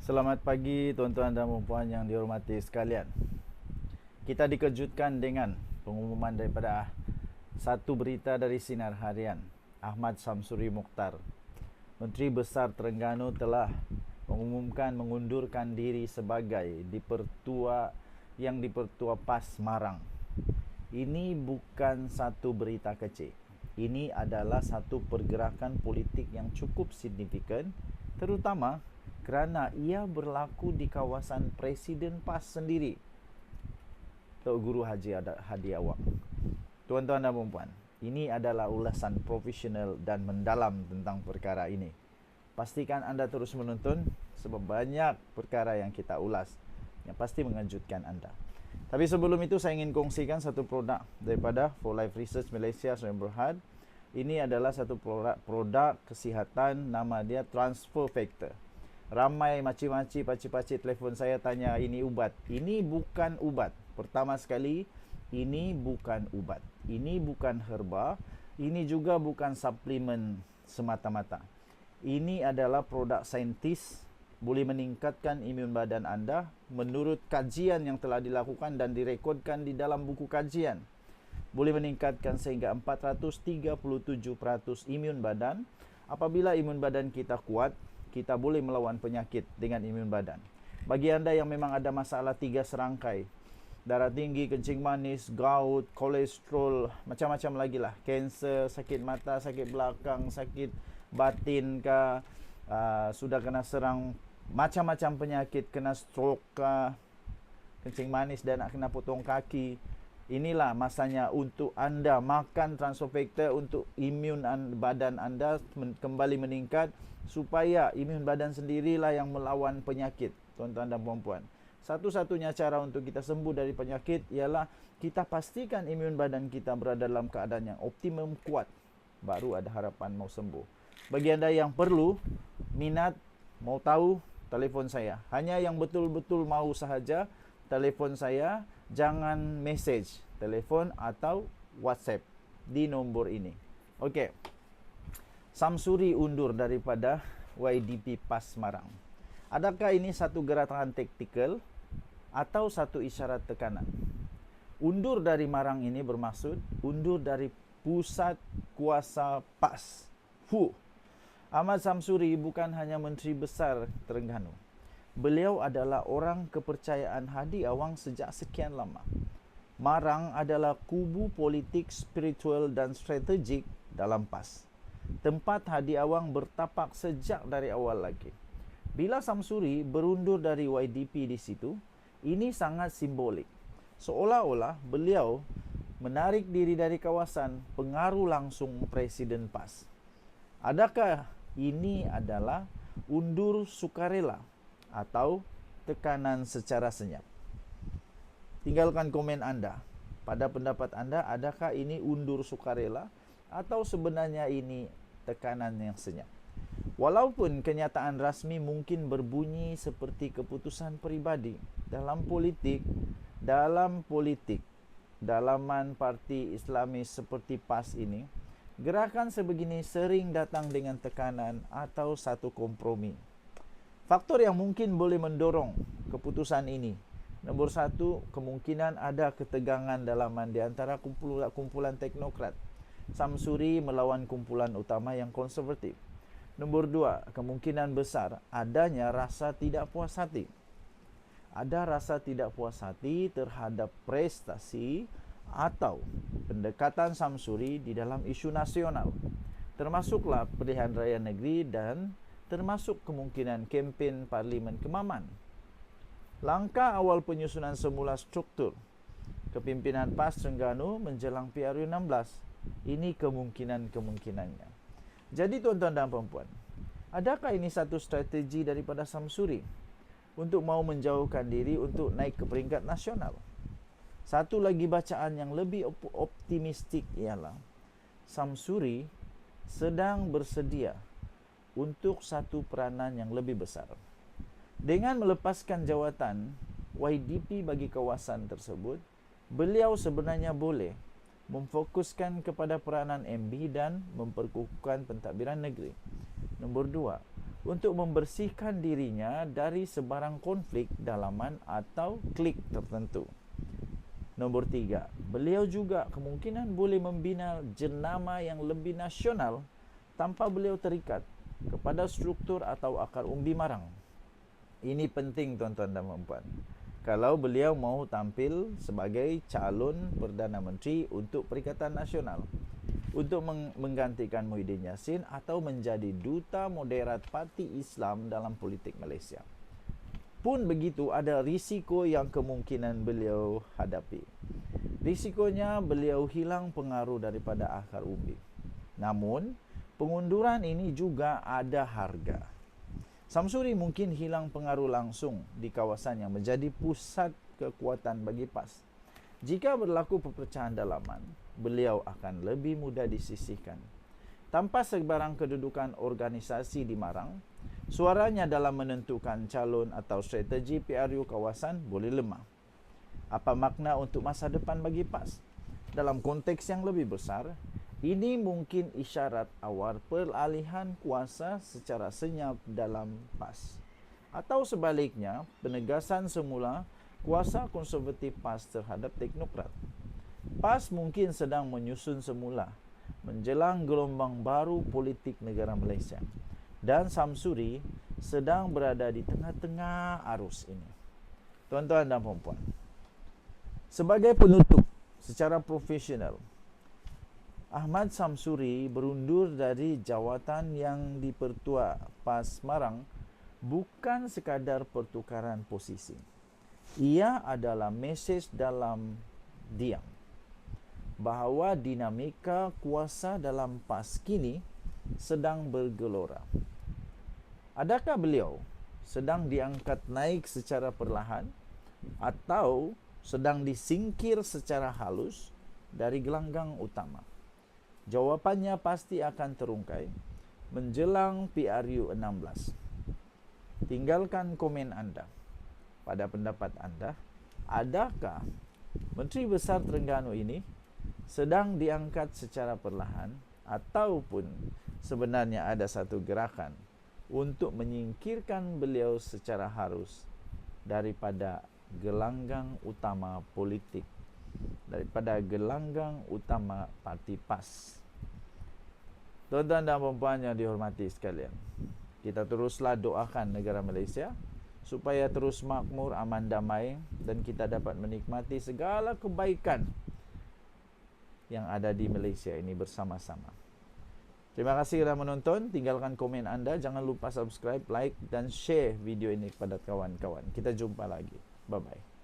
Selamat pagi tuan-tuan dan puan yang dihormati sekalian. Kita dikejutkan dengan pengumuman daripada satu berita dari Sinar Harian. Ahmad Samsuri Mokhtar, Menteri Besar Terengganu, telah mengumumkan mengundurkan diri sebagai Dipertua PAS Marang. Ini bukan satu berita kecil. Ini adalah satu pergerakan politik yang cukup signifikan, terutama kerana ia berlaku di kawasan Presiden PAS sendiri. Tok Guru Haji Hadi Awang. Tuan-tuan dan puan, ini adalah ulasan profesional dan mendalam tentang perkara ini. Pastikan anda terus menonton sebab banyak perkara yang kita ulas yang pasti mengejutkan anda. Tapi sebelum itu saya ingin kongsikan satu produk daripada For Life Research Malaysia Sdn Bhd. Ini adalah satu produk kesihatan, nama dia Transfer Factor. Ramai macam-macam pakcik-pakcik telefon saya tanya ini ubat. Ini bukan ubat. Pertama sekali, ini bukan ubat. Ini bukan herba. Ini juga bukan suplemen semata-mata. Ini adalah produk saintis, boleh meningkatkan imun badan anda menurut kajian yang telah dilakukan dan direkodkan di dalam buku kajian. Boleh meningkatkan sehingga 437% imun badan. Apabila imun badan kita kuat, kita boleh melawan penyakit dengan imun badan. Bagi anda yang memang ada masalah 3 serangkai, darah tinggi, kencing manis, gout, kolesterol, macam-macam lagi lah, kanser, sakit mata, sakit belakang, sakit batin ke, sudah kena serang macam-macam penyakit, kena stroke ke, kencing manis dan nak kena potong kaki, inilah masanya untuk anda makan Transfer Factor untuk imun badan anda kembali meningkat, supaya imun badan sendirilah yang melawan penyakit. Tuan-tuan dan puan-puan, satu-satunya cara untuk kita sembuh dari penyakit ialah kita pastikan imun badan kita berada dalam keadaan yang optimum, kuat, baru ada harapan mau sembuh. Bagi anda yang perlu, minat, mau tahu, telefon saya. Hanya yang betul-betul mau sahaja telefon saya, jangan message, telefon atau WhatsApp di nombor ini. Okey. Samsuri undur daripada YDP PAS Marang. Adakah ini satu gerakan taktikal atau satu isyarat tekanan? Undur dari Marang ini bermaksud undur dari pusat kuasa PAS. Ahmad Samsuri bukan hanya Menteri Besar Terengganu. Beliau adalah orang kepercayaan Hadi Awang sejak sekian lama. Marang adalah kubu politik, spiritual dan strategik dalam PAS. Tempat Hadi Awang bertapak sejak dari awal lagi. Bila Samsuri berundur dari YDP di situ, ini sangat simbolik. Seolah-olah beliau menarik diri dari kawasan pengaruh langsung Presiden PAS. Adakah ini adalah undur sukarela atau tekanan secara senyap? Tinggalkan komen anda. Pada pendapat anda, adakah ini undur sukarela atau sebenarnya ini tekanan yang senyap? Walaupun kenyataan rasmi mungkin berbunyi seperti keputusan peribadi, dalam politik, dalaman parti Islamis seperti PAS ini, gerakan sebegini sering datang dengan tekanan atau satu kompromi. Faktor yang mungkin boleh mendorong keputusan ini. Nombor satu, kemungkinan ada ketegangan dalaman di antara kumpulan teknokrat Samsuri melawan kumpulan utama yang konservatif. Nombor dua, kemungkinan besar adanya rasa tidak puas hati. Ada rasa tidak puas hati terhadap prestasi atau pendekatan Samsuri di dalam isu nasional, termasuklah pilihan raya negeri dan termasuk kemungkinan kempen Parlimen Kemaman. Langkah awal penyusunan semula struktur kepimpinan PAS Terengganu menjelang PRU 16, ini kemungkinannya. Jadi tuan-tuan dan puan-puan, adakah ini satu strategi daripada Samsuri untuk mau menjauhkan diri untuk naik ke peringkat nasional? Satu lagi bacaan yang lebih optimistik ialah Samsuri sedang bersedia untuk satu peranan yang lebih besar. Dengan melepaskan jawatan YDP bagi kawasan tersebut, beliau sebenarnya boleh memfokuskan kepada peranan MB dan memperkukuhkan pentadbiran negeri. Nombor dua, untuk membersihkan dirinya dari sebarang konflik dalaman atau klik tertentu. Nombor 3, beliau juga kemungkinan boleh membina jenama yang lebih nasional tanpa beliau terikat kepada struktur atau akar umbi marang. Ini penting tuan-tuan dan puan-puan. Kalau beliau mau tampil sebagai calon Perdana Menteri untuk Perikatan Nasional untuk menggantikan Muhyiddin Yassin atau menjadi duta moderat Parti Islam dalam politik Malaysia. Pun begitu, ada risiko yang kemungkinan beliau hadapi. Risikonya beliau hilang pengaruh daripada akar umbi. Namun, pengunduran ini juga ada harga. Samsuri mungkin hilang pengaruh langsung di kawasan yang menjadi pusat kekuatan bagi PAS. Jika berlaku perpecahan dalaman, beliau akan lebih mudah disisihkan. Tanpa sebarang kedudukan organisasi di marang, suaranya dalam menentukan calon atau strategi PRU kawasan boleh lemah. Apa makna untuk masa depan bagi PAS? Dalam konteks yang lebih besar, ini mungkin isyarat awal peralihan kuasa secara senyap dalam PAS. Atau sebaliknya, penegasan semula kuasa konservatif PAS terhadap teknokrat. PAS mungkin sedang menyusun semula menjelang gelombang baru politik negara Malaysia. Dan Samsuri sedang berada di tengah-tengah arus ini. Tuan-tuan dan puan-puan, sebagai penutup secara profesional, Ahmad Samsuri berundur dari jawatan yang dipertua PAS Marang bukan sekadar pertukaran posisi. Ia adalah mesej dalam diam bahawa dinamika kuasa dalam PAS kini sedang bergelora. Adakah beliau sedang diangkat naik secara perlahan atau sedang disingkir secara halus dari gelanggang utama? Jawapannya pasti akan terungkai menjelang PRU 16. Tinggalkan komen anda. Pada pendapat anda, adakah Menteri Besar Terengganu ini sedang diangkat secara perlahan ataupun sebenarnya ada satu gerakan untuk menyingkirkan beliau secara halus daripada gelanggang utama politik, daripada gelanggang utama parti PAS? Tuan-tuan dan puan-puan yang dihormati sekalian, kita teruslah doakan negara Malaysia supaya terus makmur, aman, damai, dan kita dapat menikmati segala kebaikan yang ada di Malaysia ini bersama-sama. Terima kasih kerana menonton. Tinggalkan komen anda. Jangan lupa subscribe, like dan share video ini kepada kawan-kawan. Kita jumpa lagi. Bye-bye.